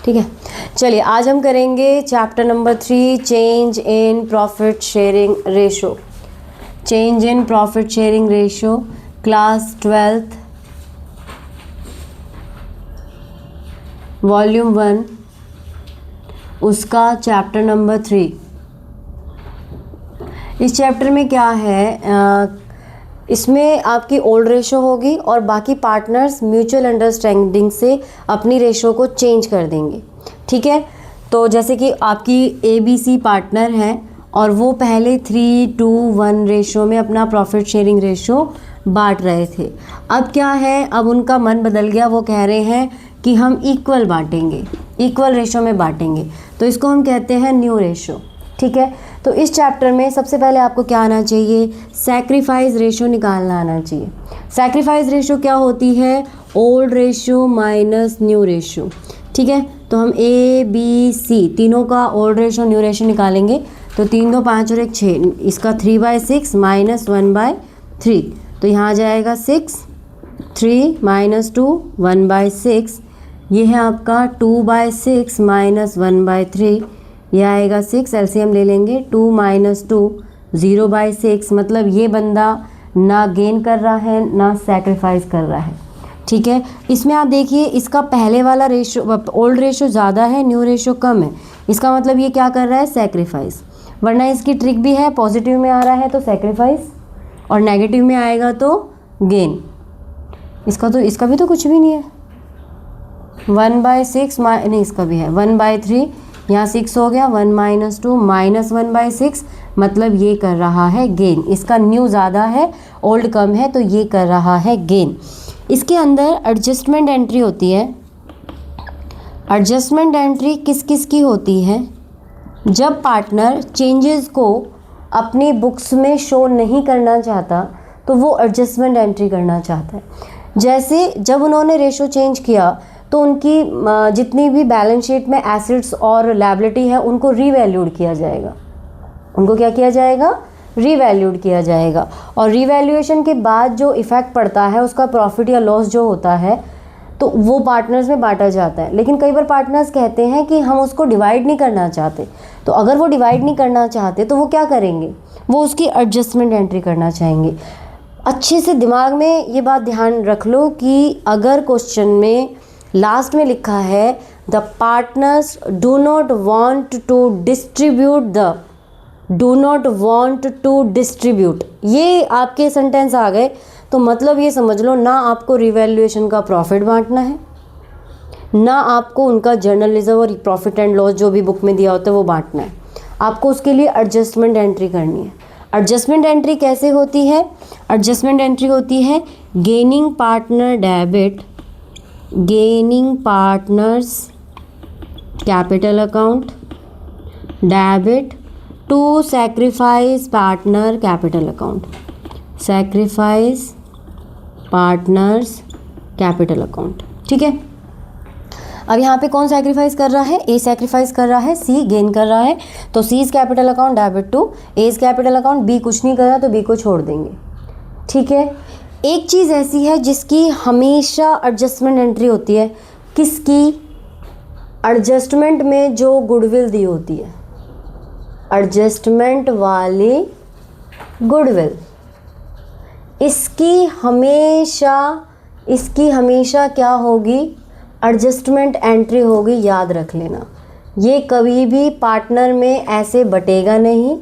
ठीक है, चलिए आज हम करेंगे chapter number 3, change in profit sharing ratio. Change in profit sharing ratio, class 12th, volume 1, उसका चैप्टर नंबर 3। इस चैप्टर में क्या है, इसमें आपकी ओल्ड रेशो होगी और बाकी पार्टनर्स म्यूचुअल अंडरस्टैंडिंग से अपनी रेशो को चेंज कर देंगे। ठीक है, तो जैसे कि आपकी ABC पार्टनर हैं और वो पहले 3:1 रेशो में अपना प्रॉफिट शेयरिंग रेशो बांट रहे थे। अब क्या है, अब उनका मन बदल गया, वो कह रहे हैं कि हम इक्वल बांटेंगे, इक्वल रेशो में बांटेंगे, तो इसको हम कहते हैं न्यू रेशो। ठीक है, तो इस चैप्टर में सबसे पहले आपको क्या आना चाहिए, सैक्रिफाइस रेशो निकालना आना चाहिए। सैक्रिफाइस रेशो क्या होती है, old ratio minus new ratio. ठीक है, तो हम ABC तीनों का ओल्ड रेशो न्यू रेशो निकालेंगे, तो 3 2 5 और 1 6, इसका 3/6 माइनस 1/3, तो यहाँ आ जाएगा 6, 3 माइनस 2 1/6, ये है आपका 2/6 माइनस 1/3, यह आएगा 6, एलसीएम ले लेंगे, 2 माइनस 2 0/6, मतलब ये बंदा ना गेन कर रहा है ना सैक्रिफाइस कर रहा है। ठीक है, इसमें आप देखिए इसका पहले वाला रेशो ओल्ड रेशो ज़्यादा है, न्यू रेशो कम है, इसका मतलब ये क्या कर रहा है, सैक्रिफाइस। वरना इसकी ट्रिक भी है, पॉजिटिव में आ रहा है तो सैक्रिफाइस और नेगेटिव में आएगा तो गेन। इसका भी तो कुछ भी नहीं है, 1/6 नहीं, इसका भी है 1/3, यहाँ 6 हो गया, 1 माइनस 2 माइनस 1/6, मतलब ये कर रहा है गेन। इसका न्यू ज़्यादा है, ओल्ड कम है, तो ये कर रहा है गेन। इसके अंदर एडजस्टमेंट एंट्री होती है। एडजस्टमेंट एंट्री किस किस की होती है, जब पार्टनर चेंजेस को अपनी बुक्स में शो नहीं करना चाहता तो वो एडजस्टमेंट एंट्री करना चाहता है। जैसे जब उन्होंने रेशो चेंज किया तो उनकी जितनी भी बैलेंस शीट में एसेट्स और लायबिलिटी है उनको रीवैल्यूड किया जाएगा। उनको क्या किया जाएगा, रीवैल्यूड किया जाएगा, और रीवैल्यूएशन के बाद जो इफ़ेक्ट पड़ता है उसका प्रॉफिट या लॉस जो होता है तो वो पार्टनर्स में बांटा जाता है। लेकिन कई बार पार्टनर्स कहते हैं कि हम उसको डिवाइड नहीं करना चाहते, तो अगर वो डिवाइड नहीं करना चाहते तो वो क्या करेंगे, वो उसकी एडजस्टमेंट एंट्री करना चाहेंगे। अच्छे से दिमाग में ये बात ध्यान रख लो कि अगर क्वेश्चन में लास्ट में लिखा है the partners do not want to distribute, ये आपके सेंटेंस आ गए तो मतलब ये समझ लो ना आपको रिवैल्यूएशन का प्रॉफिट बांटना है, ना आपको उनका जर्नलिज्म और प्रॉफिट एंड लॉस जो भी बुक में दिया होता है वो बांटना है। आपको उसके लिए एडजस्टमेंट एंट्री करनी है। एडजस्टमेंट एंट्री कैसे होती है, एडजस्टमेंट एंट्री होती है gaining partner debit, gaining partners capital account debit to sacrifice partner capital account, sacrifice partners capital account. ठीक है, अब यहाँ पे कौन सैक्रिफाइस कर रहा है, ए सैक्रिफाइस कर रहा है, सी गेन कर रहा है, तो C is capital account debit to A is capital account, B कुछ नहीं कर रहा तो बी को छोड़ देंगे। ठीक है, एक चीज़ ऐसी है जिसकी हमेशा एडजस्टमेंट एंट्री होती है, किसकी, एडजस्टमेंट में जो गुडविल दी होती है, एडजस्टमेंट वाली गुडविल, इसकी हमेशा क्या होगी, एडजस्टमेंट एंट्री होगी। याद रख लेना, ये कभी भी पार्टनर में ऐसे बटेगा नहीं,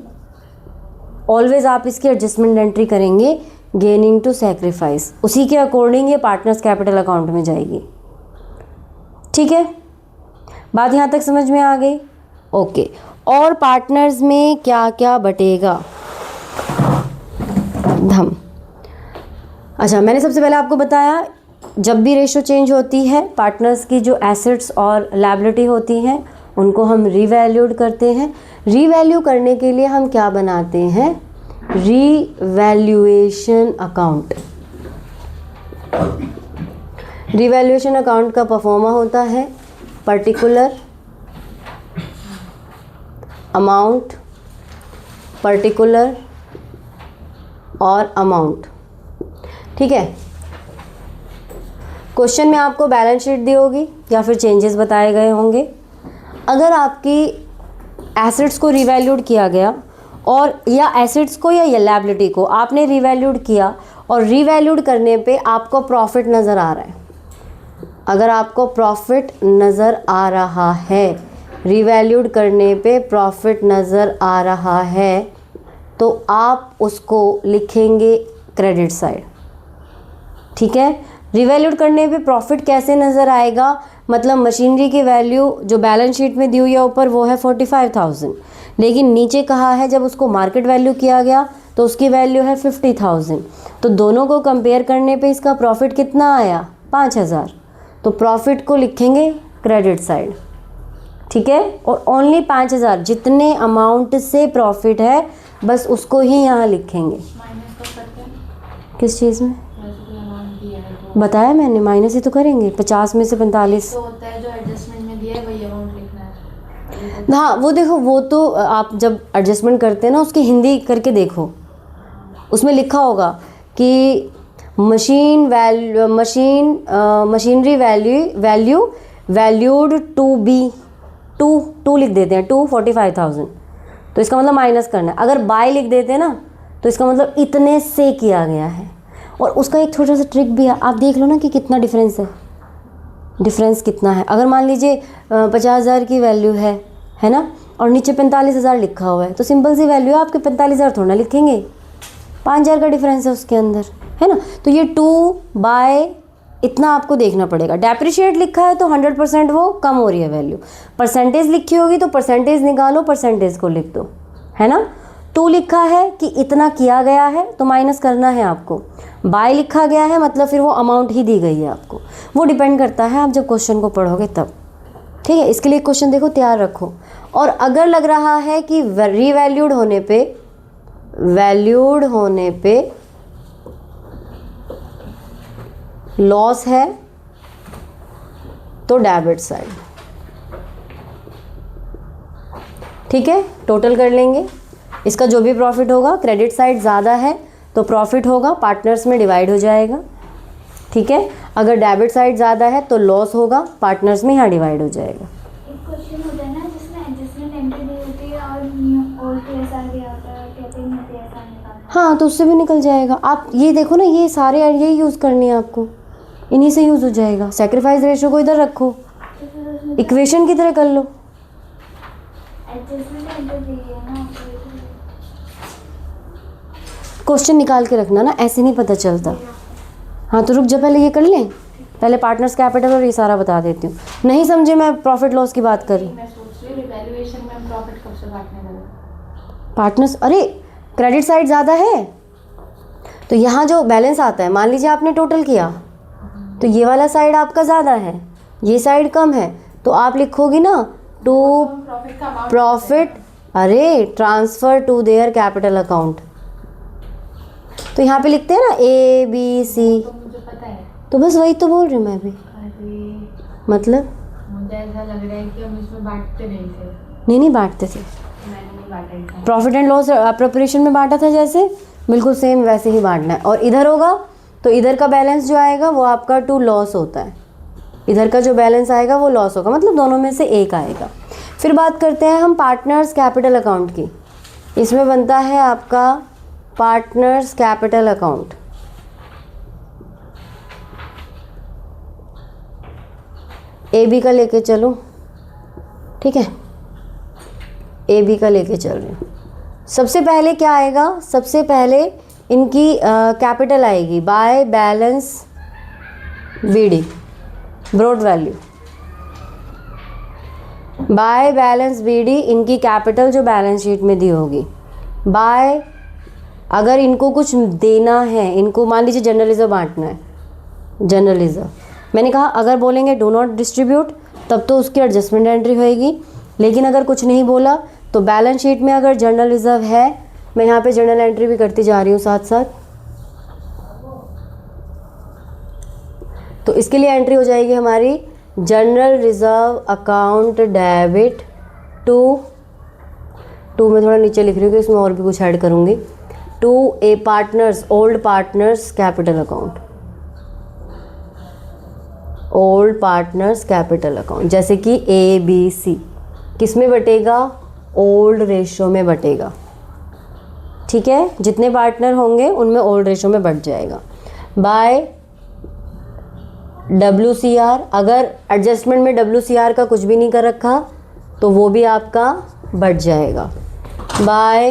ऑलवेज आप इसकी एडजस्टमेंट एंट्री करेंगे गेनिंग टू सैक्रिफाइस, उसी के अकॉर्डिंग ये पार्टनर्स कैपिटल अकाउंट में जाएगी। ठीक है, बात यहाँ तक समझ में आ गई, ओके। और पार्टनर्स में क्या क्या बटेगा, धम। अच्छा, मैंने सबसे पहले आपको बताया जब भी रेशो चेंज होती है पार्टनर्स की जो एसेट्स और लायबिलिटी होती हैं उनको हम रीवैल्यूड करते हैं। रीवैल्यू करने के लिए हम क्या बनाते हैं, रीवैल्यूएशन अकाउंट। रीवैल्यूएशन अकाउंट का परफॉर्मा होता है पर्टिकुलर अमाउंट, पर्टिकुलर और अमाउंट। ठीक है, क्वेश्चन में आपको बैलेंस शीट दी होगी या फिर चेंजेस बताए गए होंगे। अगर आपकी एसेट्स को रिवैल्यूड किया गया और या एसेट्स को या लायबिलिटी को आपने रिवैल्यूड किया और रिवैल्यूड करने पे आपको प्रॉफिट नज़र आ रहा है, अगर आपको प्रॉफिट नज़र आ रहा है, रिवैल्यूड करने पे प्रॉफिट नज़र आ रहा है, तो आप उसको लिखेंगे क्रेडिट साइड। ठीक है, रिवैल्यूड करने पे प्रॉफिट कैसे नज़र आएगा, मतलब मशीनरी की वैल्यू जो बैलेंस शीट में दी हुई है ऊपर वो है 45,000, लेकिन नीचे कहा है जब उसको मार्केट वैल्यू किया गया तो उसकी वैल्यू है 50,000। तो दोनों को कंपेयर करने पे इसका प्रॉफिट कितना आया, 5,000। तो प्रॉफिट को लिखेंगे क्रेडिट साइड। ठीक है, और ओनली 5,000 जितने अमाउंट से प्रॉफिट है बस उसको ही यहाँ लिखेंगे। किस चीज़ में बताया मैंने, माइनस ही तो करेंगे। 50 में से 45 तो होता है जो एडजस्टमेंट में दिया है वही अमाउंट लिखना है। हाँ वो देखो, वो तो आप जब एडजस्टमेंट करते हैं ना उसकी हिंदी करके देखो, उसमें लिखा होगा कि machinery value valued to be to लिख देते हैं, 45,000, तो इसका मतलब माइनस करना है। अगर बाय लिख देते हैं ना तो इसका मतलब इतने से किया गया है। और उसका एक छोटा सा ट्रिक भी है, आप देख लो ना कि कितना डिफरेंस है, डिफरेंस कितना है। अगर मान लीजिए 50,000 की वैल्यू है ना, और नीचे 45,000 लिखा हुआ है, तो सिंपल सी वैल्यू है, आपके 45,000 थोड़ा लिखेंगे, 5,000 का डिफरेंस है उसके अंदर, है ना। तो ये 2 बाय इतना आपको देखना पड़ेगा। डेप्रिशिएट लिखा है तो 100% वो कम हो रही है वैल्यू, परसेंटेज लिखी होगी तो परसेंटेज निकालो, परसेंटेज को लिख दो, है ना। 2 लिखा है कि इतना किया गया है तो माइनस करना है आपको, बाय लिखा गया है मतलब फिर वो अमाउंट ही दी गई है आपको। वो डिपेंड करता है आप जब क्वेश्चन को पढ़ोगे तब। ठीक है, इसके लिए क्वेश्चन देखो तैयार रखो। और अगर लग रहा है कि रीवैल्यूड होने पे लॉस है तो डेबिट साइड। ठीक है, टोटल कर लेंगे, इसका जो भी प्रॉफिट होगा, क्रेडिट साइड ज़्यादा है तो प्रॉफिट होगा, पार्टनर्स में डिवाइड हो जाएगा। ठीक है, अगर डेबिट साइड ज़्यादा है तो लॉस होगा, पार्टनर्स में यहाँ डिवाइड हो जाएगा। एक क्वेश्चन होता है ना जिसमें एडजस्टमेंट एंट्री दी होती है और न्यू ओल्ड टीएसआर दिया होता है, कहते हैं टीएसआर निकालना। हाँ, तो उससे भी निकल जाएगा। आप ये देखो ना, ये सारे यही यूज़ करनी है आपको, इन्हीं से यूज़ हो जाएगा। सेक्रीफाइस रेशियो को इधर रखो, इक्वेशन की तरह कर लो। एडजस्टमेंट एंट्री दी है ना, क्वेश्चन निकाल के रखना ना, ऐसे नहीं पता चलता। हाँ तो रुक जा, पहले ये कर लें, पहले पार्टनर्स कैपिटल और ये सारा बता देती हूँ। नहीं समझे, मैं प्रॉफिट लॉस की बात कर रही हूँ। मैं सोच रही हूँ रिवैल्यूएशन में हम प्रॉफिट कब से बांटने लगे। पार्टनर्स, अरे क्रेडिट साइड ज़्यादा है तो यहाँ जो बैलेंस आता है, मान लीजिए आपने टोटल किया तो ये वाला साइड आपका ज़्यादा है, ये साइड कम है, तो आप लिखोगी ना टू प्रॉफिट, अरे transfer to their capital account. तो यहाँ पे लिखते हैं ना ABC, तो मुझे पता है, तो बस वही तो बोल रही हूँ मैं भी। अरे मतलब मुझे ऐसा लग रहा है कि हम इसमें बांटते नहीं थे। नहीं बांटते थे, मैंने नहीं बांटा इसमें। प्रॉफिट एंड लॉस अप्रोप्रिएशन में बांटा था जैसे, बिल्कुल सेम वैसे ही बांटना है। और इधर होगा तो इधर का बैलेंस जो आएगा वो आपका टू लॉस होता है, इधर का जो बैलेंस आएगा वो लॉस होगा, मतलब दोनों में से एक आएगा। फिर बात करते हैं हम पार्टनर्स कैपिटल अकाउंट की। इसमें बनता है आपका पार्टनर्स कैपिटल अकाउंट। AB का लेके चलो, ठीक है, AB का लेके चल रहे हैं। सबसे पहले क्या आएगा, सबसे पहले इनकी कैपिटल आएगी by balance BD, broad value. By balance BD इनकी कैपिटल जो बैलेंस शीट में दी होगी। बाय, अगर इनको कुछ देना है, इनको मान लीजिए जनरल रिजर्व बांटना है, जनरल रिजर्व, मैंने कहा अगर बोलेंगे डू नॉट डिस्ट्रीब्यूट तब तो उसकी एडजस्टमेंट एंट्री होएगी, लेकिन अगर कुछ नहीं बोला तो बैलेंस शीट में अगर जनरल रिजर्व है, मैं यहाँ पे जनरल एंट्री भी करती जा रही हूँ साथ साथ, तो इसके लिए एंट्री हो जाएगी हमारी general reserve account debit to मैं थोड़ा नीचे लिख रही हूँ कि इसमें और भी कुछ ऐड करूँगी, to a partners old partners capital account. Old partners capital account, जैसे कि ABC किस में बटेगा, ओल्ड रेशो में बटेगा। ठीक है, जितने पार्टनर होंगे उनमें ओल्ड रेशो में बढ़ जाएगा। बाय WCR, अगर एडजस्टमेंट में WCR का कुछ भी नहीं कर रखा तो वो भी आपका बढ़ जाएगा। By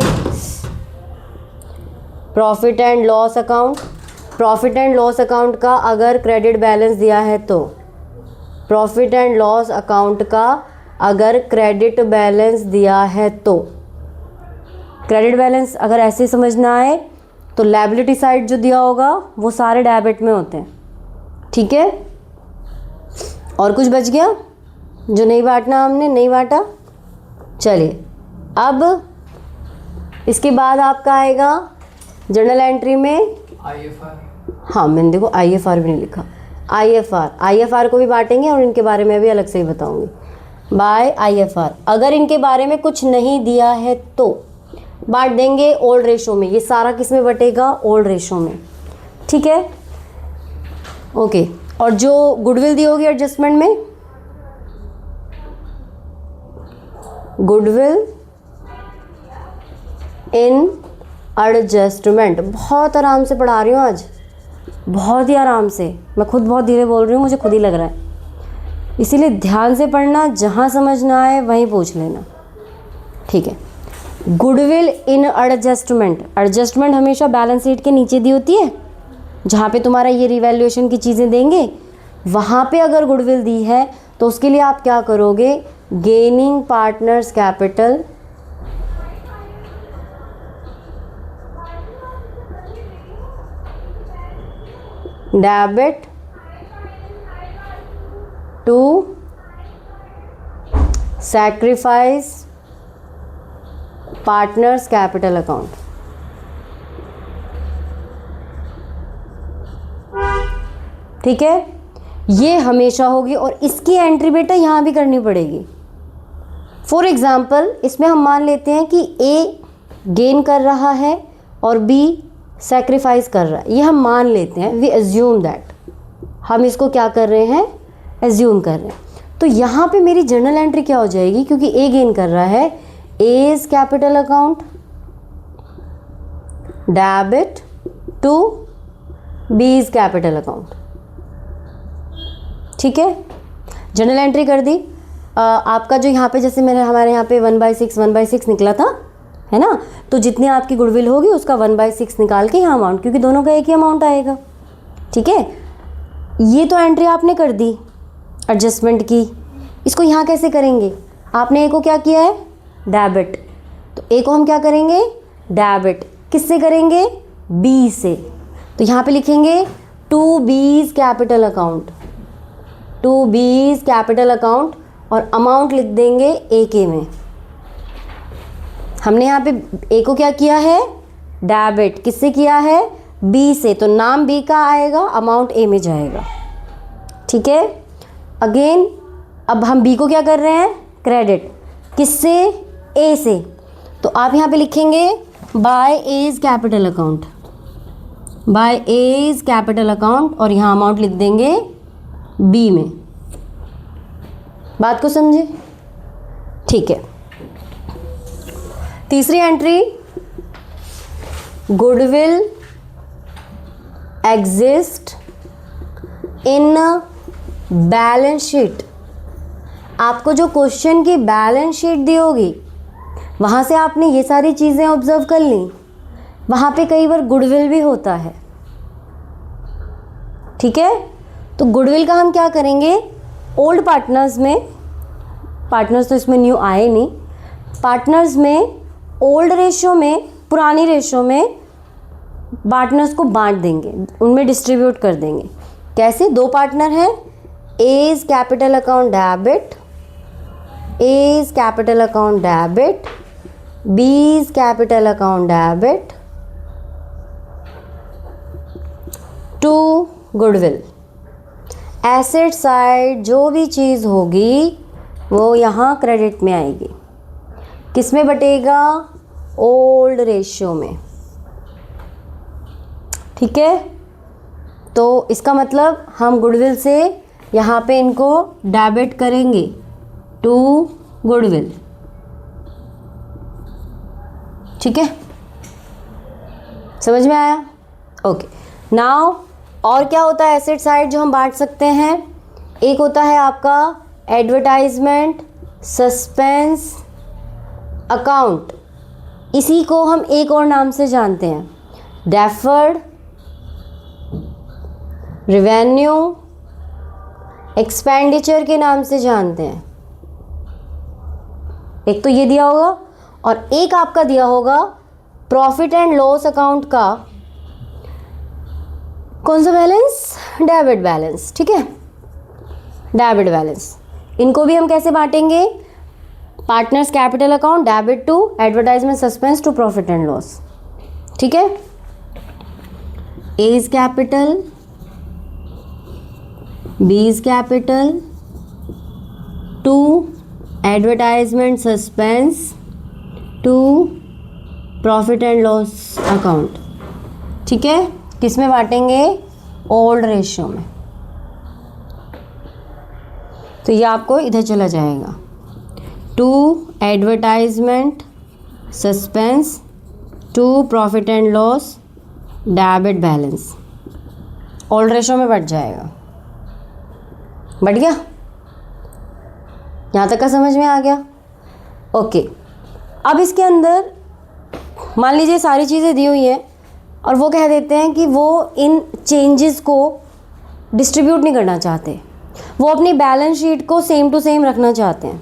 profit and loss account, profit and loss account का अगर क्रेडिट बैलेंस दिया है तो, प्रॉफिट एंड लॉस अकाउंट का अगर क्रेडिट बैलेंस दिया है तो, क्रेडिट बैलेंस अगर ऐसे समझना है तो लायबिलिटी साइड जो दिया होगा वो सारे डेबिट में होते हैं। ठीक है, और कुछ बच गया जो नहीं बांटना, हमने नहीं बांटा। चलिए, अब इसके बाद आपका आएगा जर्नल एंट्री में IFR। हाँ, मैंने देखो IFR भी नहीं लिखा। IFR को भी बांटेंगे और इनके बारे में भी अलग से ही बताऊंगी। बाय IFR अगर इनके बारे में कुछ नहीं दिया है तो बांट देंगे ओल्ड रेशो में। ये सारा किस में बटेगा, ओल्ड रेशो में। ठीक है, ओके। और जो गुडविल दी होगी एडजस्टमेंट में, गुडविल इन एडजस्टमेंट, बहुत आराम से पढ़ा रही हूँ आज, बहुत ही आराम से। मैं खुद बहुत धीरे बोल रही हूँ, मुझे खुद ही लग रहा है, इसीलिए ध्यान से पढ़ना, जहाँ समझ ना आए वहीं पूछ लेना। ठीक है, गुडविल इन एडजस्टमेंट, एडजस्टमेंट हमेशा बैलेंस शीट के नीचे दी होती है, जहाँ पे तुम्हारा ये रिवैल्यूएशन की चीज़ें देंगे, वहाँ पे अगर गुडविल दी है तो उसके लिए आप क्या करोगे, gaining partners capital debit to sacrifice partners capital account. ठीक है, ये हमेशा होगी और इसकी एंट्री बेटा यहाँ भी करनी पड़ेगी। फॉर एग्जाम्पल, इसमें हम मान लेते हैं कि A गेन कर रहा है और B सैक्रिफाइस कर रहा है, ये हम मान लेते हैं, वी एज्यूम दैट, हम इसको क्या कर रहे हैं, एज्यूम कर रहे हैं। तो यहाँ पे मेरी जर्नल एंट्री क्या हो जाएगी, क्योंकि A गेन कर रहा है, A's capital account debit to B's capital account. ठीक है, जर्नल एंट्री कर दी। आपका जो यहाँ पे जैसे मैंने हमारे यहाँ पे 1/6 निकला था, है ना, तो जितनी आपकी गुडविल होगी उसका 1/6 निकाल के यहाँ अमाउंट, क्योंकि दोनों का एक ही अमाउंट आएगा। ठीक है, ये तो एंट्री आपने कर दी एडजस्टमेंट की। इसको यहाँ कैसे करेंगे, आपने ए को क्या किया है, डेबिट, तो ए को हम क्या करेंगे, डेबिट, किससे करेंगे, बी से। तो यहाँ पे लिखेंगे to B's capital account, to B's capital account, और अमाउंट लिख देंगे ए के में। हमने यहाँ पे ए को क्या किया है, डेबिट, किससे किया है, बी से, तो नाम बी का आएगा, अमाउंट ए में जाएगा। ठीक है, अगेन अब हम बी को क्या कर रहे हैं, क्रेडिट, किससे, ए से, तो आप यहाँ पे लिखेंगे by A's capital account, by A's capital account, और यहाँ अमाउंट लिख देंगे बी में। बात को समझे। ठीक है, तीसरी entry, goodwill exist in balance sheet. आपको जो क्वेश्चन की बैलेंस शीट दी होगी वहाँ से आपने ये सारी चीज़ें ऑब्जर्व कर ली, वहाँ पे कई बार गुडविल भी होता है। ठीक है, तो गुडविल का हम क्या करेंगे, ओल्ड पार्टनर्स में, पार्टनर्स तो इसमें न्यू आए नहीं, पार्टनर्स में ओल्ड रेशो में, पुरानी रेशो में पार्टनर्स को बांट देंगे, उनमें डिस्ट्रीब्यूट कर देंगे। कैसे, दो पार्टनर हैं, A's capital account debit, A's capital account debit, B's capital account debit to goodwill. Asset side जो भी चीज़ होगी वो यहाँ क्रेडिट में आएगी, किस में बटेगा, ओल्ड रेशियो में। ठीक है, तो इसका मतलब हम गुडविल से यहाँ पे इनको डेबिट करेंगे टू गुडविल। ठीक है, समझ में आया? ओके, नाउ और क्या होता है एसेट साइड जो हम बांट सकते हैं? एक होता है आपका एडवर्टाइजमेंट सस्पेंस अकाउंट, इसी को हम एक और नाम से जानते हैं, डेफर्ड रेवेन्यू एक्सपेंडिचर के नाम से जानते हैं। एक तो ये दिया होगा और एक आपका दिया होगा प्रॉफिट एंड लॉस अकाउंट का कौन सा बैलेंस? Debit balance. ठीक है, डेबिट बैलेंस। इनको भी हम कैसे बांटेंगे? Partners capital account debit to advertisement suspense to profit and loss. ठीक है, A is capital, B is capital to advertisement suspense to profit and loss account. ठीक है, किस में बांटेंगे? ओल्ड रेशियो में। तो ये आपको इधर चला जाएगा, to advertisement suspense to profit and loss debit balance, old ratio में बढ़ जाएगा। बढ़ गया? यहाँ तक का समझ में आ गया? ओके, अब इसके अंदर मान लीजिए सारी चीज़ें दी हुई हैं और वो कह देते हैं कि वो इन चेंजेस को डिस्ट्रीब्यूट नहीं करना चाहते, वो अपनी बैलेंस शीट को सेम टू सेम रखना चाहते हैं।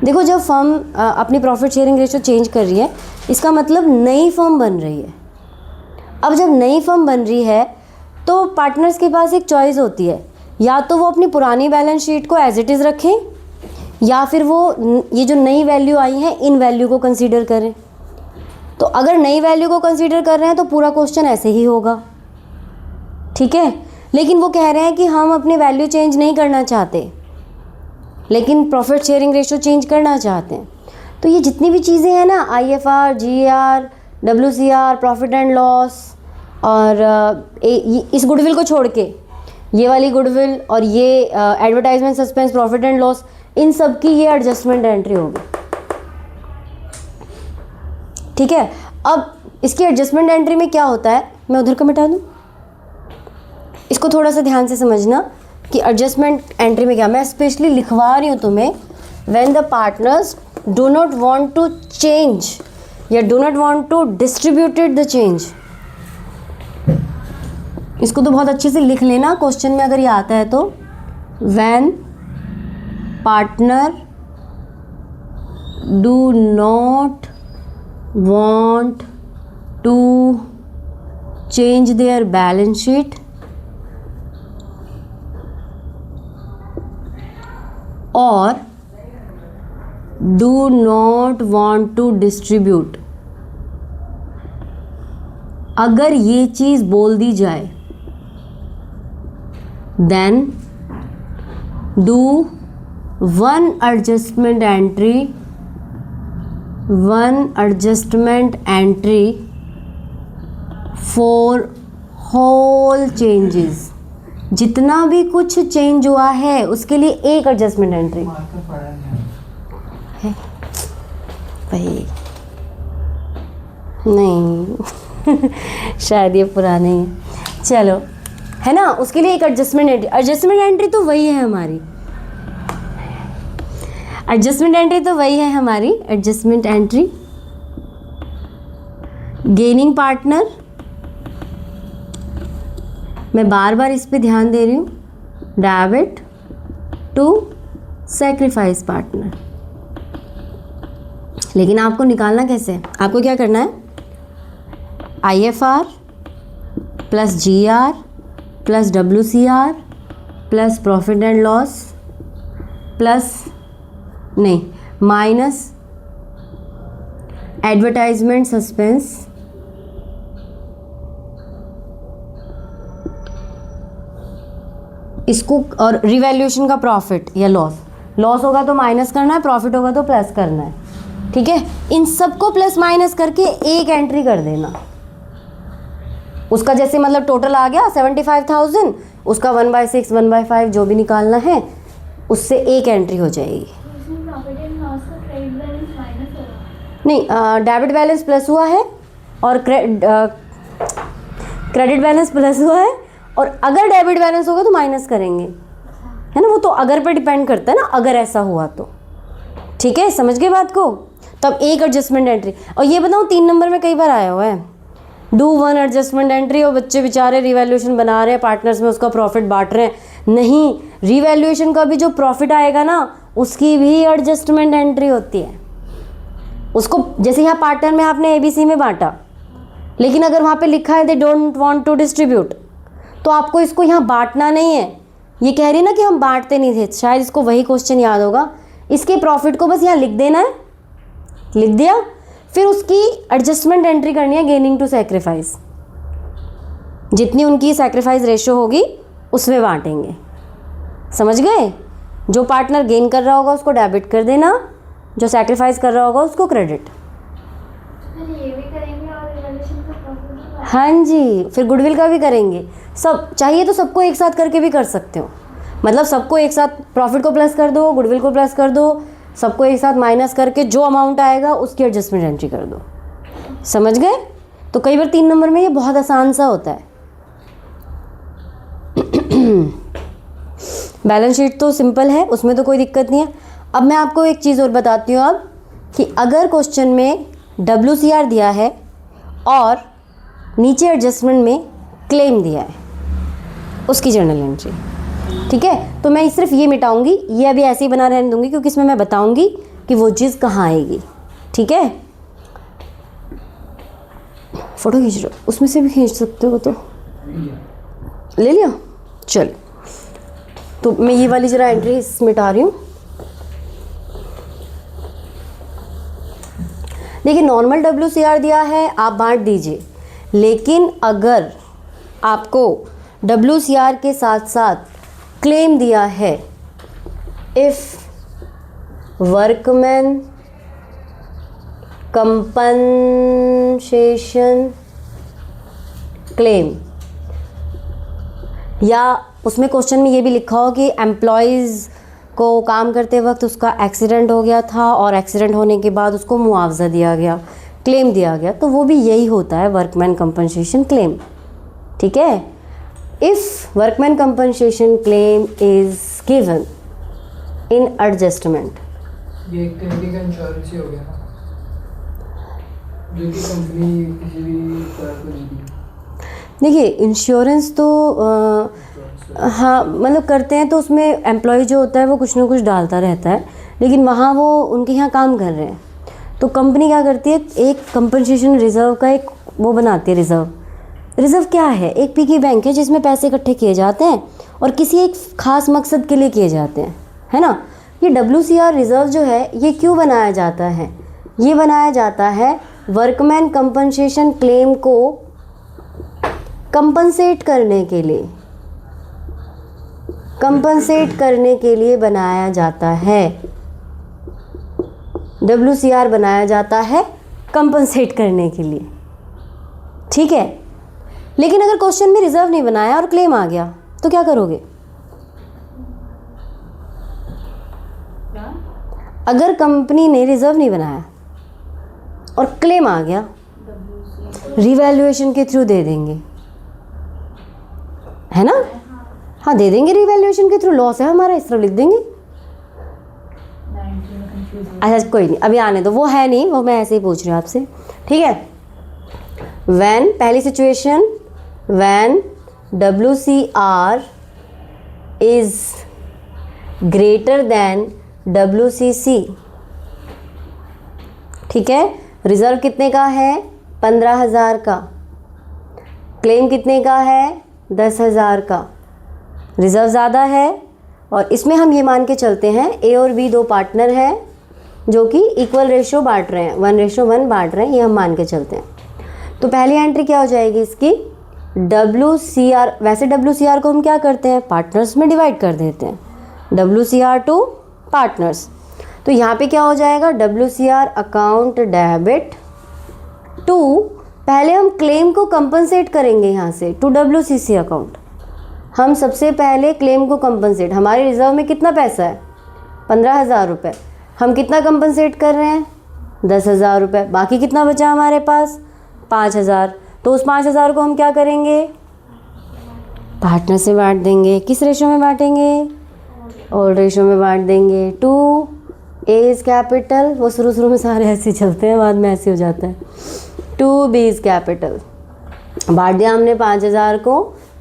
देखो, जब फर्म अपनी प्रॉफिट शेयरिंग रेशियो चेंज कर रही है, इसका मतलब नई फर्म बन रही है। अब जब नई फर्म बन रही है तो पार्टनर्स के पास एक चॉइस होती है, या तो वो अपनी पुरानी बैलेंस शीट को एज इट इज़ रखें या फिर वो ये जो नई वैल्यू आई है इन वैल्यू को कंसीडर करें। तो अगर नई वैल्यू को कंसीडर कर रहे हैं तो पूरा क्वेश्चन ऐसे ही होगा। ठीक है, लेकिन वो कह रहे हैं कि हम अपनी वैल्यू चेंज नहीं करना चाहते लेकिन प्रॉफिट शेयरिंग रेशियो चेंज करना चाहते हैं। तो ये जितनी भी चीज़ें हैं ना, IFR, GAR, WCR, profit and loss और इस गुडविल को छोड़ के ये वाली गुडविल और ये advertisement suspense profit and loss, इन सब की ये एडजस्टमेंट एंट्री होगी। ठीक है, अब इसकी एडजस्टमेंट एंट्री में क्या होता है, मैं उधर का मिटा दूँ, इसको थोड़ा सा ध्यान से समझना कि एडजस्टमेंट एंट्री में क्या, मैं स्पेशली लिखवा रही हूँ तुम्हें, when the partners do not want to change या do not want to distributed the change. इसको तो बहुत अच्छे से लिख लेना, क्वेश्चन में अगर ये आता है तो, when partner do not want to change their balance sheet or do not want to distribute, अगर ये चीज़ बोल दी जाए then do one adjustment entry for whole changes। जितना भी कुछ चेंज हुआ है उसके लिए एक एडजस्टमेंट एंट्री है भाई। नहीं शायद ये पुराने ही है, चलो है ना, उसके लिए एक एडजस्टमेंट एंट्री। एडजस्टमेंट एंट्री तो वही है हमारी, एडजस्टमेंट एंट्री तो वही है हमारी एडजस्टमेंट एंट्री। गेनिंग पार्टनर, मैं बार बार इस पे ध्यान दे रही हूँ, डेबिट टू सैक्रिफाइस पार्टनर। लेकिन आपको निकालना कैसे है, आपको क्या करना है, IFR plus GR plus WCR plus profit and loss plus नहीं माइनस एडवर्टाइजमेंट सस्पेंस इसको, और रिवैल्यूएशन का प्रॉफिट या लॉस, लॉस होगा तो माइनस करना है, प्रॉफिट होगा तो प्लस करना है। ठीक है, इन सबको प्लस माइनस करके एक एंट्री कर देना। उसका जैसे मतलब टोटल आ गया 75,000, उसका 1/6 1/5 जो भी निकालना है उससे एक एंट्री हो जाएगी। इसमें प्रॉफिट एंड लॉस का क्रेडिट बैलेंस माइनस होगा। नहीं, डेबिट बैलेंस प्लस हुआ है और क्रेडिट बैलेंस प्लस हुआ है, और अगर डेबिट बैलेंस होगा तो माइनस करेंगे, है ना। वो तो अगर पे डिपेंड करता है ना, अगर ऐसा हुआ तो। ठीक है, समझ गए बात को। तब एक एडजस्टमेंट एंट्री। और ये बताऊँ 3 नंबर में कई बार आया हुआ है, डू 1 एडजस्टमेंट एंट्री, और बच्चे बेचारे रिवैल्यूएशन बना रहे हैं, पार्टनर्स में उसका प्रॉफिट बांट रहे हैं। नहीं, रिवैल्यूएशन का भी जो प्रॉफिट आएगा ना उसकी भी एडजस्टमेंट एंट्री होती है। उसको जैसे यहाँ पार्टनर में आपने ABC में बांटा, लेकिन अगर वहाँ पे लिखा है they don't want to distribute, तो आपको इसको यहाँ बांटना नहीं है। ये कह रही ना कि हम बांटते नहीं थे, शायद इसको वही क्वेश्चन याद होगा। इसके प्रॉफिट को बस यहाँ लिख देना है, लिख दिया, फिर उसकी एडजस्टमेंट एंट्री करनी है गेनिंग टू सैक्रिफाइस। जितनी उनकी सैक्रिफाइस रेशो होगी उसमें बांटेंगे। समझ गए? जो पार्टनर गेन कर रहा होगा उसको डेबिट कर देना, जो सैक्रिफाइस कर रहा होगा उसको क्रेडिट। फिर ये भी करेंगे और रिवैल्यूएशन का प्रॉफिट भी। हाँ जी, फिर गुडविल का भी करेंगे। सब चाहिए तो सबको एक साथ करके भी कर सकते हो, मतलब सबको एक साथ प्रॉफिट को प्लस कर दो, गुडविल को प्लस कर दो, सबको एक साथ माइनस करके जो अमाउंट आएगा उसकी एडजस्टमेंट एंट्री कर दो। समझ गए? तो कई बार 3 नंबर में ये बहुत आसान सा होता है। बैलेंस शीट तो सिंपल है, उसमें तो कोई दिक्कत नहीं है। अब मैं आपको एक चीज़ और बताती हूँ अब, कि अगर क्वेश्चन में WCR दिया है और नीचे एडजस्टमेंट में क्लेम दिया है, उसकी जर्नल एंट्री। ठीक है, तो मैं सिर्फ ये मिटाऊंगी, ये अभी ऐसे ही बना रहने दूंगी, क्योंकि इसमें मैं बताऊंगी कि वो चीज़ कहाँ आएगी। ठीक है, फोटो खींच रहे हो, उसमें से भी खींच सकते हो, तो ले लिया। चल, तो मैं ये वाली जरा एंट्री मिटा रही हूँ। देखिए, नॉर्मल WCR दिया है, आप बांट दीजिए, लेकिन अगर आपको WCR के साथ साथ क्लेम दिया है, इफ वर्कमैन कंपनसेशन क्लेम, या उसमें क्वेश्चन में ये भी लिखा हो कि एम्प्लॉयज़ को काम करते वक्त उसका एक्सीडेंट हो गया था और एक्सीडेंट होने के बाद उसको मुआवजा दिया गया, क्लेम दिया गया, तो वो भी यही होता है वर्कमैन कंपनसेशन क्लेम। ठीक है, if workman compensation claim is given in adjustment, ये एक तरीके का इंश्योरेंस ही हो गया ना, जो कि कंपनी किसी भी तरह को देती है। देखिए, इंश्योरेंस तो हाँ मतलब करते हैं, तो उसमें एम्प्लॉय जो होता है वो कुछ ना कुछ डालता रहता है, लेकिन वहाँ वो उनके यहाँ काम कर रहे हैं, तो कंपनी क्या करती है, एक कंपनसेशन रिज़र्व का एक वो बनाती है। रिज़र्व क्या है? एक पिगी बैंक है जिसमें पैसे इकट्ठे किए जाते हैं और किसी एक ख़ास मकसद के लिए किए जाते हैं, है ना। ये WCR रिज़र्व जो है ये क्यों बनाया जाता है? ये बनाया जाता है वर्कमैन कंपनसेशन क्लेम को कंपनसेट करने के लिए, बनाया जाता है। WCR बनाया जाता है कंपनसेट करने के लिए। ठीक है, लेकिन अगर क्वेश्चन में रिजर्व नहीं बनाया और क्लेम आ गया तो क्या करोगे? अगर कंपनी ने रिजर्व नहीं बनाया और क्लेम आ गया, रिवैल्यूएशन के थ्रू दे देंगे, है ना। हाँ, दे देंगे रिवैल्यूएशन के थ्रू, लॉस है हमारा, इस तरफ लिख देंगे। अच्छा कोई नहीं, अभी आने दो, वो है नहीं, वो मैं ऐसे ही पूछ रही हूँ आपसे। ठीक है, व्हेन, पहली situation, when WCR is greater than WCC। ठीक है, रिजर्व कितने का है? 15,000 का। क्लेम कितने का है? 10,000 का। रिजर्व ज़्यादा है और इसमें हम ये मान के चलते हैं A और B दो पार्टनर हैं जो कि इक्वल रेशो बांट रहे हैं, 1:1 बांट रहे हैं, ये हम मान के चलते हैं। तो पहली एंट्री क्या हो जाएगी इसकी? WCR। वैसे WCR को हम क्या करते हैं? पार्टनर्स में डिवाइड कर देते हैं, WCR टू पार्टनर्स। तो यहाँ पे क्या हो जाएगा? WCR अकाउंट डेबिट टू पहले हम क्लेम को कंपनसेट करेंगे यहाँ से टू WCC अकाउंट। हम सबसे पहले क्लेम को कंपनसेट, हमारे रिजर्व में कितना पैसा है 15,000 रुपये, हम कितना कंपनसेट कर रहे हैं 10,000 रुपये, बाकी कितना बचा हमारे पास 5,000। तो उस 5,000 को हम क्या करेंगे पार्टनर से बांट देंगे। किस रेशो में बांटेंगे ओल्ड रेशो में बांट देंगे। 2A इज़ कैपिटल, वो शुरू में सारे ऐसे चलते हैं, बाद में ऐसे हो जाता है। 2B इज़ कैपिटल, बांट दिया हमने 5,000 को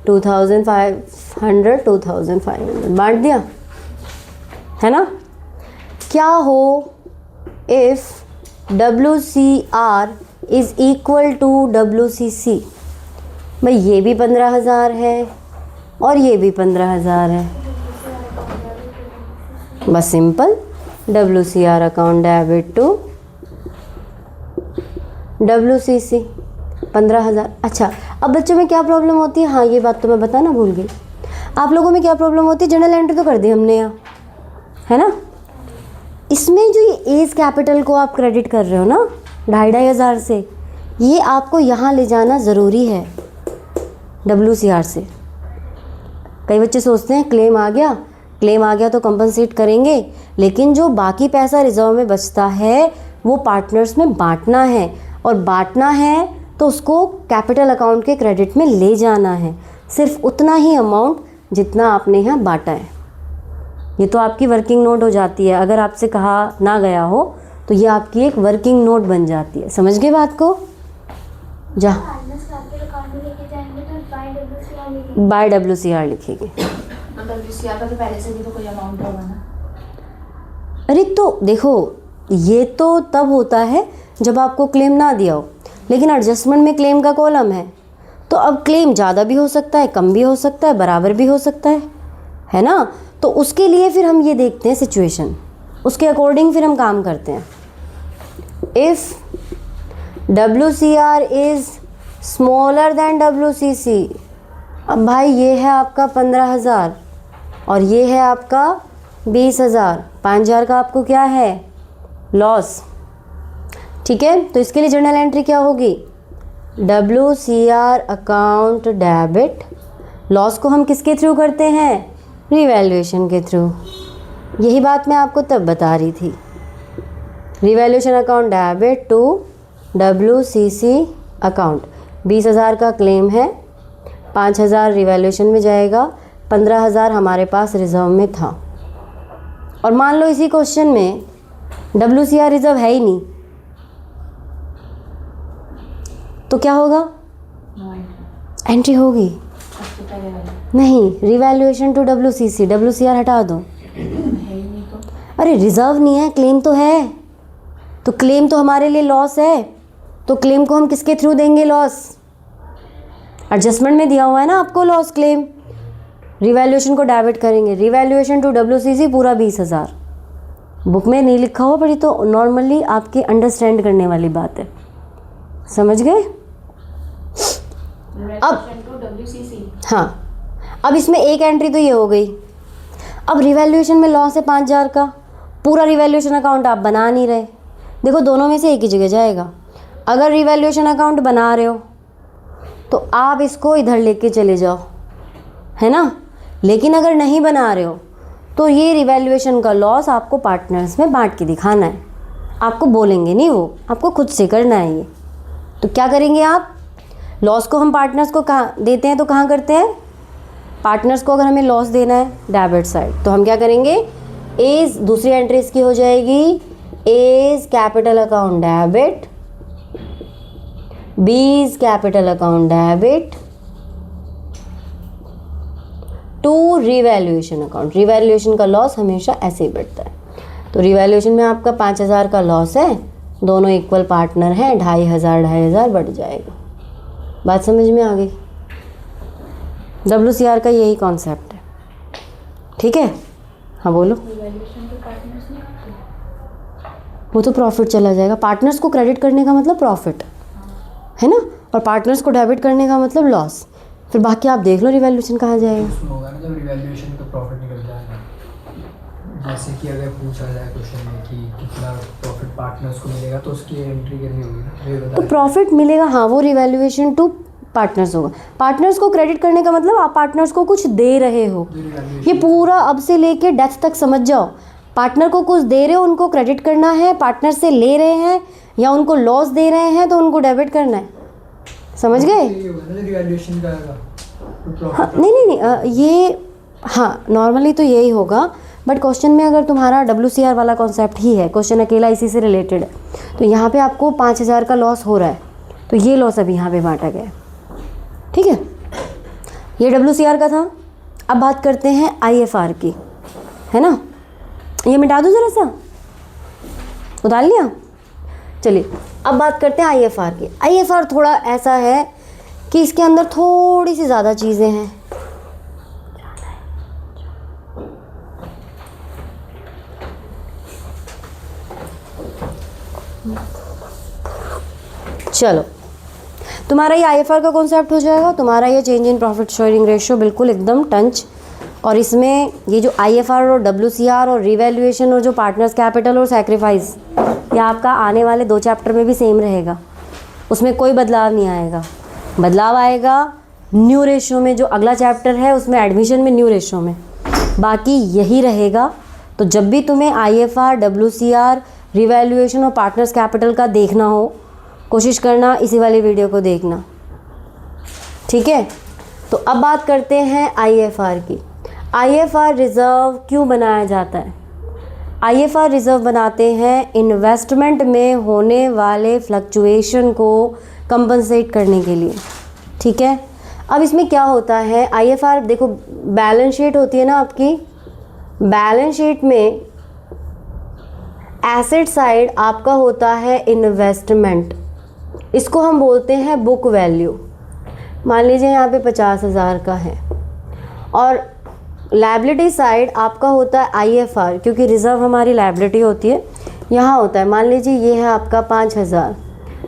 2,500 2,500 बांट दिया, है ना। क्या हो if WCR is equal to WCC। भाई ये भी 15,000 है और ये भी 15,000 है, बस simple WCR account debit to WCC 15,000। अच्छा, अब बच्चों में क्या प्रॉब्लम होती है, हाँ ये बात तो मैं बताना भूल गई। आप लोगों में क्या प्रॉब्लम होती है, जर्नल एंट्री तो कर दी हमने यहाँ, है ना। इसमें जो ये एज कैपिटल को आप क्रेडिट कर रहे हो ना 2,500 से, ये आपको यहाँ ले जाना ज़रूरी है WCR से। कई बच्चे सोचते हैं क्लेम आ गया तो कंपनसेट करेंगे, लेकिन जो बाकी पैसा रिजर्व में बचता है वो पार्टनर्स में बांटना है, और बांटना है तो उसको कैपिटल अकाउंट के क्रेडिट में ले जाना है, सिर्फ उतना ही अमाउंट जितना आपने यहाँ बांटा है। ये तो आपकी वर्किंग नोट हो जाती है, अगर आपसे कहा ना गया हो तो ये आपकी एक वर्किंग नोट बन जाती है। समझ गए बात को। जा पार्टनर्स कैपिटल अकाउंट में लेके जाएंगे तो बाय WCR लिखेंगे। WCR का तो पहले से भी तो कोई अमाउंट होगा ना। अरे तो देखो, ये तो तब होता है जब आपको क्लेम ना दिया हो, लेकिन एडजस्टमेंट में क्लेम का कॉलम है, तो अब क्लेम ज़्यादा भी हो सकता है, कम भी हो सकता है, बराबर भी हो सकता है ना। तो उसके लिए फिर हम ये देखते हैं सिचुएशन, उसके अकॉर्डिंग फिर हम काम करते हैं। If WCR is smaller than WCC, अब भाई ये है आपका 15,000 और ये है आपका 20,000, 5,000 का आपको क्या है लॉस, ठीक है। तो इसके लिए जर्नल एंट्री क्या होगी WCR अकाउंट डेबिट। लॉस को हम किसके थ्रू करते हैं रिवैल्यूएशन के थ्रू। यही बात मैं आपको तब बता रही थी। Revaluation account debit to WCC account. 20,000 का क्लेम है, 5,000 रिवैल्यूएशन में जाएगा, 15,000 हमारे पास रिजर्व में था। और मान लो इसी क्वेश्चन में WCR रिजर्व है ही नहीं, तो क्या होगा एंट्री होगी नहीं, रिवैल्यूएशन टू WCR हटा दो। अरे रिजर्व नहीं है, क्लेम तो है, तो क्लेम तो हमारे लिए लॉस है, तो क्लेम को हम किसके थ्रू देंगे लॉस। एडजस्टमेंट में दिया हुआ है ना आपको लॉस क्लेम, रिवैल्यूएशन को डेबिट करेंगे। रिवैल्यूएशन टू WCC पूरा 20,000। बुक में नहीं लिखा हुआ पर ये तो नॉर्मली आपके अंडरस्टैंड करने वाली बात है, समझ गए। अब हाँ, अब इसमें एक एंट्री तो ये हो गई। अब रिवैल्यूएशन में लॉस है 5,000 का, पूरा रिवैल्यूएशन अकाउंट आप बना नहीं रहे। देखो दोनों में से एक ही जगह जाएगा। अगर रिवैल्यूएशन अकाउंट बना रहे हो तो आप इसको इधर लेके चले जाओ, है ना। लेकिन अगर नहीं बना रहे हो तो ये रिवैल्यूएशन का लॉस आपको पार्टनर्स में बांट के दिखाना है। आपको बोलेंगे नहीं, वो आपको खुद से करना है ये। तो क्या करेंगे आप, लॉस को हम पार्टनर्स को कहाँ देते हैं, तो कहाँ करते हैं पार्टनर्स को। अगर हमें लॉस देना है डेबिट साइड, तो हम क्या करेंगे, एज दूसरी एंट्री इसकी हो जाएगी A's capital account debit, B's capital account debit to revaluation account. Revaluation का लॉस हमेशा ऐसे ही बढ़ता है। तो रिवैल्यूएशन में आपका 5,000 का लॉस है, दोनों इक्वल पार्टनर हैं, 2,500 बढ़ जाएगा। बात समझ में आ गई। WCR का यही कॉन्सेप्ट है, ठीक है। हाँ बोलो। वो तो प्रॉफिट चला जाएगा, पार्टनर्स को क्रेडिट करने का मतलब प्रॉफिट है ना, और पार्टनर्स को डेबिट करने का मतलब लॉस। फिर बाकी आप देख लो रिवैल्यूएशन कहाँ जाएगा। उसमें होगा ना जब रिवैल्यूएशन का प्रॉफिट निकल जाएगा, जैसे कि अगर पूछा जाए क्वेश्चन में कि कितना प्रॉफिट पार्टनर्स को मिलेगा तो उसकी एंट्री करनी होगी ना, ये तो बताइए। प्रॉफिट मिलेगा, हाँ, वो रिवैल्यूएशन टू पार्टनर्स होगा। पार्टनर्स को क्रेडिट करने का मतलब आप पार्टनर्स को कुछ दे रहे हो। ये पूरा अब से लेके डेथ तक समझ जाओ। पार्टनर को कुछ दे रहे हो, उनको क्रेडिट करना है, पार्टनर से ले रहे हैं या उनको लॉस दे रहे हैं तो उनको डेबिट करना है। समझ गए? ये होगा ना रिवैल्यूएशन का तो हाँ, प्रॉफिट। नहीं, ये हाँ नॉर्मली तो यही होगा, बट क्वेश्चन में अगर तुम्हारा WCR वाला कॉन्सेप्ट ही है, क्वेश्चन अकेला इसी से रिलेटेड है, तो यहाँ पे आपको 5,000 का लॉस हो रहा है, तो ये लॉस अभी यहाँ पे बांटा गया है। ठीक है, ये WCR का था। अब बात करते हैं IFR की, है ना। ये मिटा दूँ ज़रा सा, उतार लिया। चलिए अब बात करते हैं IFR की। IFR थोड़ा ऐसा है कि इसके अंदर थोड़ी सी ज़्यादा चीज़ें हैं। चलो, तुम्हारा ये IFR का कॉन्सेप्ट हो जाएगा, तुम्हारा ये change in profit sharing ratio बिल्कुल एकदम टंच। और इसमें ये जो IFR और WCR और रिवैल्यूएशन और जो पार्टनर्स कैपिटल और सैक्रिफाइस, ये आपका आने वाले 2 चैप्टर में भी सेम रहेगा, उसमें कोई बदलाव नहीं आएगा। बदलाव आएगा न्यू रेशियो में, जो अगला चैप्टर है उसमें एडमिशन में न्यू रेशियो में, बाकी यही रहेगा। तो जब भी तुम्हें IFR, WCR, रिवैल्यूएशन और पार्टनर्स कैपिटल का देखना हो, कोशिश करना इसी वाली वीडियो को देखना, ठीक है। तो अब बात करते हैं IFR की। IFR रिज़र्व क्यों बनाया जाता है? IFR रिज़र्व बनाते हैं इन्वेस्टमेंट में होने वाले फ्लक्चुएशन को कंपनसेट करने के लिए, ठीक है। अब इसमें क्या होता है, IFR देखो, बैलेंस शीट होती है ना आपकी, बैलेंस शीट में एसेट साइड आपका होता है इन्वेस्टमेंट, इसको हम बोलते हैं बुक वैल्यू। मान लीजिए यहाँ पे 50,000 का है, और लायबिलिटी साइड आपका होता है IFR, क्योंकि रिज़र्व हमारी लायबिलिटी होती है, यहाँ होता है। मान लीजिए ये है आपका 5,000,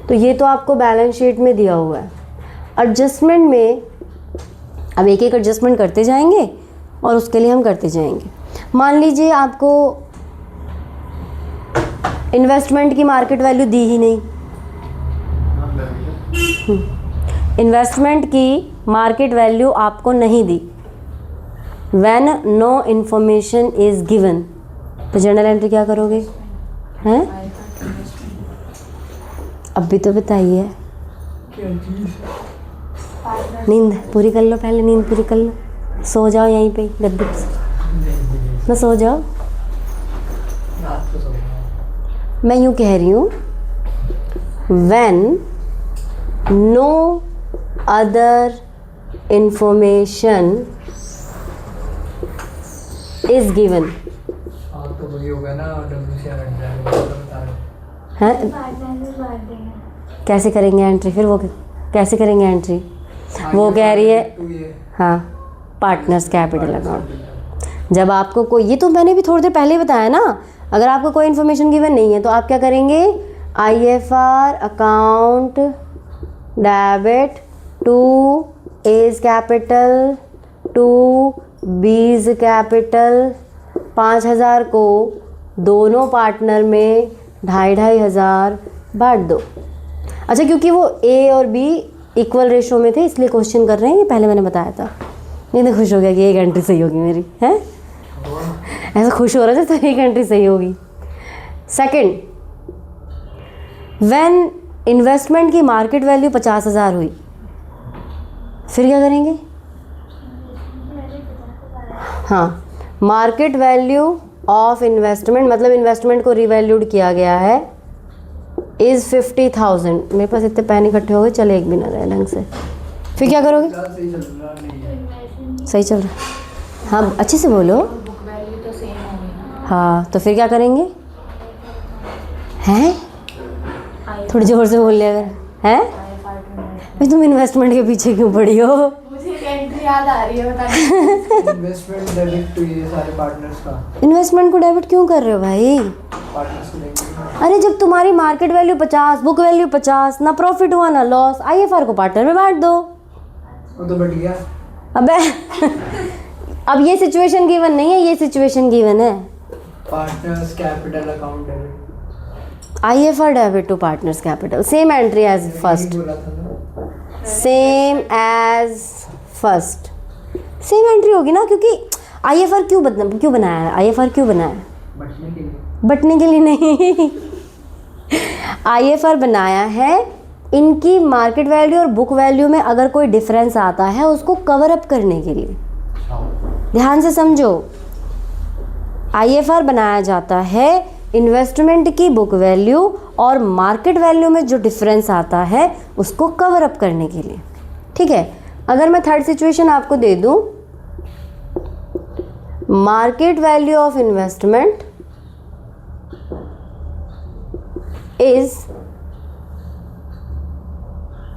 तो ये तो आपको बैलेंस शीट में दिया हुआ है। एडजस्टमेंट में अब एक एक एडजस्टमेंट करते जाएंगे और उसके लिए हम करते जाएंगे। मान लीजिए आपको इन्वेस्टमेंट की मार्केट वैल्यू दी ही नहीं, इन्वेस्टमेंट की मार्केट वैल्यू आपको नहीं दी, when no information is given, तो जर्नल एंट्री क्या करोगे? हैं? अब भी तो बताइए। नींद पूरी कर लो, पहले नींद पूरी कर लो, सो जाओ यहीं पे गद्दे पे, मैं सो जाओ। मैं यूँ कह रही हूँ, when no other information is given. हाँ तो वही होगा ना, WCR बता रहे हैं? पार्टनर से बात देना। कैसे करेंगे एंट्री फिर? वो कैसे करेंगे एंट्री? वो कह रही है हाँ, पार्टनर्स कैपिटल अकाउंट। जब आपको कोई, ये तो मैंने भी थोड़ी देर पहले ही बताया ना, अगर आपको कोई इन्फॉर्मेशन गिवन नहीं है तो आप क्या करेंगे? IFR account debit to A's capital to B's capital, 5,000 को दोनों पार्टनर में 2,500 बांट दो। अच्छा, क्योंकि वो A और B इक्वल रेशो में थे इसलिए क्वेश्चन कर रहे हैं, ये पहले मैंने बताया था। नहीं तो खुश हो गया कि एक एंट्री सही होगी मेरी, है ऐसा खुश हो रहा था, तो एक एंट्री सही होगी। सेकंड, व्हेन इन्वेस्टमेंट की मार्केट वैल्यू 50,000 हुई, फिर क्या करेंगे? हाँ, मार्केट वैल्यू ऑफ इन्वेस्टमेंट, मतलब इन्वेस्टमेंट को रिवैल्यूड किया गया है, इज़ 50,000। मेरे पास इतने पैन इकट्ठे हो गए, चले एक भी ना रहे ढंग से। फिर क्या करोगे? सही चल रहा है, हाँ अच्छे से बोलो। बुक वैल्यू तो सेम होगी ना। हाँ, तो फिर क्या करेंगे? हैं? थोड़ी जोर से बोल लिया अगर, हैं? भाई तुम इन्वेस्टमेंट के पीछे क्यों पड़ी हो? मुझे एक एंट्री याद आ रही है, बताइए। इन्वेस्टमेंट डेबिट टू ये सारे पार्टनर्स का। इन्वेस्टमेंट को डेबिट क्यों कर रहे हो भाई? पार्टनर्स को देंगे। अरे जब तुम्हारी मार्केट वैल्यू 50, बुक वैल्यू 50, ना प्रॉफिट हुआ ना लॉस, IFR को पार्टनर में बांट दो। वो तो बढ़ गया। अबे अब ये सिचुएशन गिवन नहीं है, ये सिचुएशन गिवन है। Partners capital account debit IFR debit to partners capital, same entry as first, बोला था ना। Same as first, same entry होगी ना, क्योंकि IFR क्यों बनाया है, IFR क्यों बनाया है? बचने के लिए। बटने के लिए नहीं IFR बनाया है इनकी मार्केट वैल्यू और बुक वैल्यू में अगर कोई डिफरेंस आता है उसको कवर अप करने के लिए। ध्यान से समझो, IFR बनाया जाता है इन्वेस्टमेंट की बुक वैल्यू और मार्केट वैल्यू में जो डिफरेंस आता है उसको कवर अप करने के लिए। ठीक है, अगर मैं थर्ड सिचुएशन आपको दे दूं, market value of investment is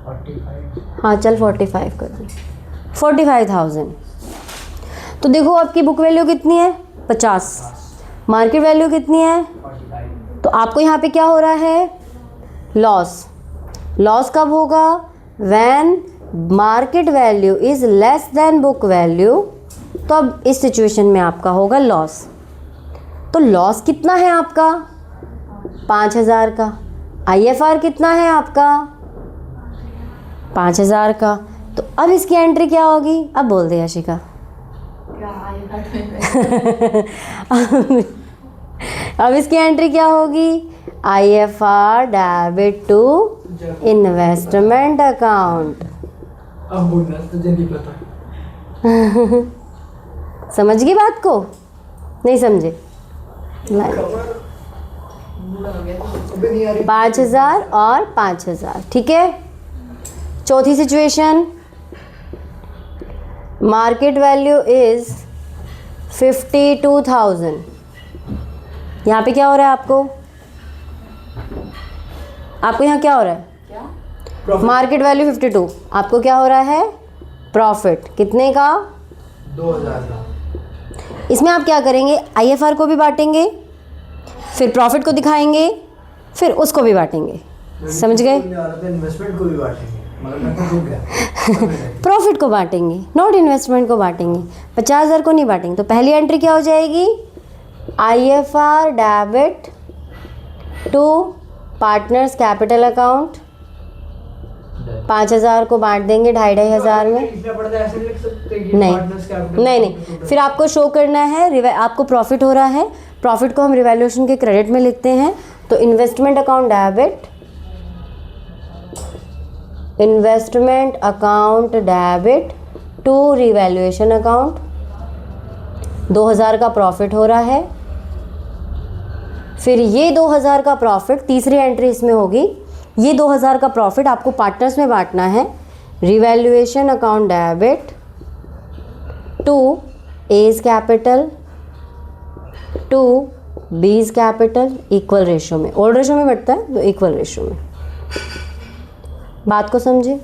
45। हाँ चल 45 कर दूँ, 45,000। तो देखो आपकी बुक वैल्यू कितनी है 50, मार्केट वैल्यू कितनी है, 45। तो आपको यहाँ पे क्या हो रहा है, लॉस। लॉस कब होगा, when market value is less than book value, तो अब इस सिचुएशन में आपका होगा लॉस। तो लॉस कितना है आपका 5,000 का, IFR कितना है आपका 5,000 का। तो अब इसकी एंट्री क्या होगी, अब बोल दे यशिका। क्या आएगा अब इसकी एंट्री क्या होगी, IFR debit to investment account. अब बोलना तुझे नहीं पता। समझ गई बात को, नहीं समझे? बूढ़ा हो गया तो अबे नहीं आ रही। 5,000 और 5,000, ठीक है। चौथी सिचुएशन, मार्केट वैल्यू इज 52,000। यहाँ पे क्या हो रहा है आपको यहाँ क्या हो रहा है, क्या मार्केट वैल्यू 52, आपको क्या हो रहा है प्रॉफिट कितने का 2000 का। इसमें आप क्या करेंगे, IFR को भी बांटेंगे, फिर प्रॉफिट को दिखाएंगे, फिर उसको भी बांटेंगे। समझ गए, इन्वेस्टमेंट को भी बांटेंगे, मगर मैं तो रुक गया। प्रॉफिट को बांटेंगे, नॉट इन्वेस्टमेंट को बांटेंगे, 50,000 को नहीं बांटेंगे। तो पहली एंट्री क्या हो जाएगी, IFR debit to partners capital account, 5,000 को बांट देंगे 2,500 में। लिखना पड़ता है, ऐसे लिख सकते हैं कि नहीं partners capital नहीं नहीं, फिर आपको शो करना है आपको प्रॉफिट हो रहा है, प्रॉफिट को हम रिवैल्यूएशन के क्रेडिट में लिखते हैं। तो investment account debit, investment account debit to revaluation account, 2,000 का प्रॉफिट हो रहा है। फिर ये 2,000 का प्रॉफिट, तीसरी एंट्री इसमें होगी, ये 2,000 का प्रॉफिट आपको पार्टनर्स में बांटना है। Revaluation account debit to A's capital to B's capital, equal ratio में, ओल्ड रेशो में बढ़ता है तो इक्वल रेशो में। बात को समझे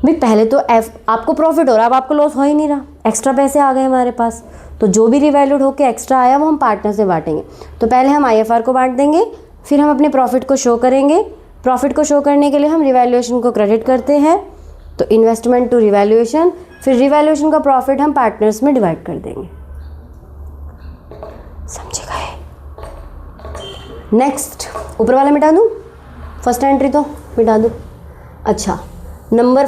भाई, पहले तो आपको प्रॉफिट हो रहा है, अब आपको लॉस हो ही नहीं रहा, एक्स्ट्रा पैसे आ गए हमारे पास, तो जो भी रिवैल्यूड होके एक्स्ट्रा आया वो हम पार्टनर से बांटेंगे। तो पहले हम IFR को बांट देंगे, फिर हम अपने प्रॉफिट को शो करेंगे। प्रॉफिट को शो करने के लिए हम रिवैल्यूएशन को क्रेडिट करते हैं, तो इन्वेस्टमेंट टू रिवैल्यूएशन, फिर रिवैल्यूएशन का प्रॉफिट हम पार्टनर्स में डिवाइड कर देंगे। समझे गए? नेक्स्ट, ऊपर वाला मिटा दूँ, फर्स्ट एंट्री तो मिटा दूँ। अच्छा, नंबर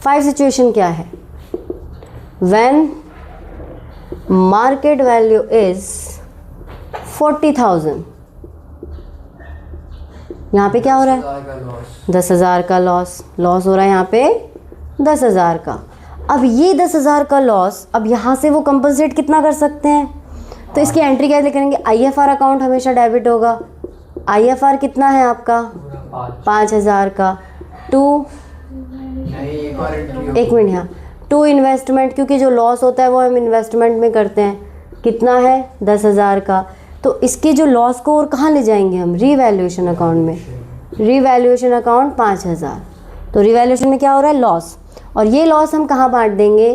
5 सिचुएशन क्या है, व्हेन मार्केट वैल्यू इज 40,000, यहाँ पे क्या हो रहा है 10,000 का लॉस। 10,000 का लॉस हो रहा है यहाँ पे 10,000 का। अब ये 10,000 का लॉस, अब यहाँ से वो कंपनसेट कितना कर सकते हैं, तो इसकी एंट्री कैसे करेंगे, IFR अकाउंट हमेशा डेबिट होगा। IFR कितना है आपका पूरा 5,000 का, टू नहीं, एक और एंट्री एक मिनट, यहाँ टू इन्वेस्टमेंट, क्योंकि जो लॉस होता है वो हम इन्वेस्टमेंट में करते हैं, कितना है 10,000 का। तो इसके जो लॉस को और कहाँ ले जाएंगे हम, रिवैल्यूएशन अकाउंट में, रिवैल्यूएशन अकाउंट 5,000। तो रिवैल्यूएशन में क्या हो रहा है, लॉस, और ये लॉस हम कहाँ बांट देंगे,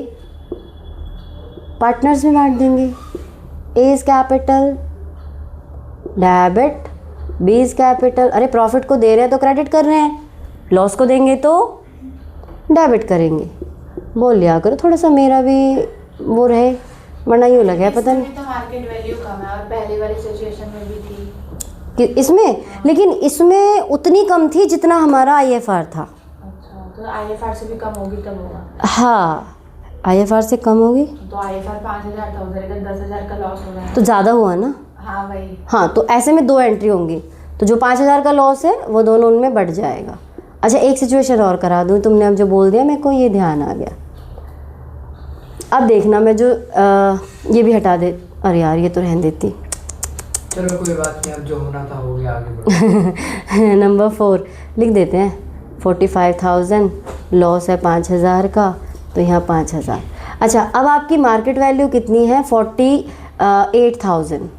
पार्टनर्स में बांट देंगे। A's capital debit, B's capital, अरे प्रॉफिट को दे रहे हैं तो क्रेडिट कर रहे हैं, लॉस को देंगे तो डेबिट करेंगे। बोल लिया करो थोड़ा सा, मेरा भी वो रहे, वरना यूँ लगे पता नहीं इसमें तो मार्केट वैल्यू कम है और पहले वाली सिचुएशन में भी थी। कि इसमें, लेकिन इसमें उतनी कम थी जितना हमारा IFR था। अच्छा, तो IFR से भी कम होगी तब होगा। हाँ, IFR से कम होगी तो IFR 5,000 था, उधर इधर 10,000 का लॉस हो रहा है। तो ज़्यादा हुआ ना। हाँ वही। हाँ, तो ऐसे में 2 एंट्री होंगी, तो जो 5,000 का लॉस है वो दोनों उनमें बढ़ जाएगा। अच्छा, एक सिचुएशन और करा दूँ, तुमने अब जो बोल दिया मेरे को ये ध्यान आ गया। अब देखना, मैं जो ये भी हटा दे, अरे यार ये तो रहने देती। चलो कोई बात नहीं, अब जो होना था हो गया, आगे बढ़ो। नंबर 4 लिख देते हैं। 45,000 लॉस है 5,000 का, तो यहाँ 5,000। अच्छा, अब आपकी मार्केट वैल्यू कितनी है? 48,000।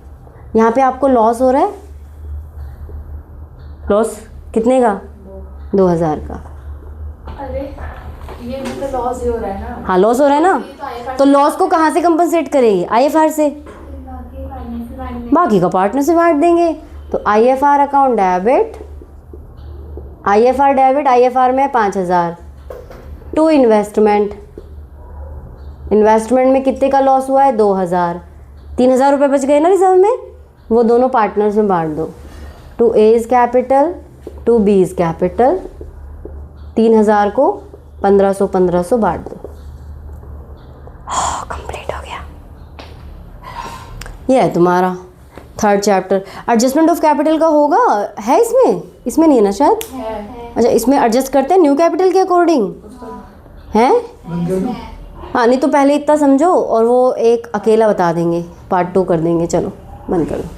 यहाँ पे आपको लॉस हो रहा है, लॉस कितने का? 2,000 का। अरे ये भी तो लॉस ही हो रहा है ना। हाँ, लॉस हो रहा है ना, ये तो IFR तो लॉस को कहाँ से कंपनसेट करेंगे? IFR से। बाकी पार्टनर से बांट देंगे। बाकी का पार्टनर से बांट देंगे। तो IFR account debit, IFR debit, IFR में 5,000 टू इन्वेस्टमेंट। इन्वेस्टमेंट में कितने का लॉस हुआ है? 2,000। 3,000 रुपये बच गए ना रिजर्व में, वो दोनों पार्टनर्स में बांट दो। To A is capital, to B is capital. 3,000 को 1,500 बांट दो। कंप्लीट हो गया। ये है तुम्हारा 3rd chapter. Adjustment of capital का होगा, है इसमें? इसमें नहीं है ना शायद। है। अच्छा, इसमें एडजस्ट करते हैं न्यू कैपिटल के अकॉर्डिंग, हैं? बंद कर दो। हाँ, नहीं तो पहले इतना समझो और वो एक अकेला बता देंगे, पार्ट 2 कर देंगे। चलो बंद कर दो।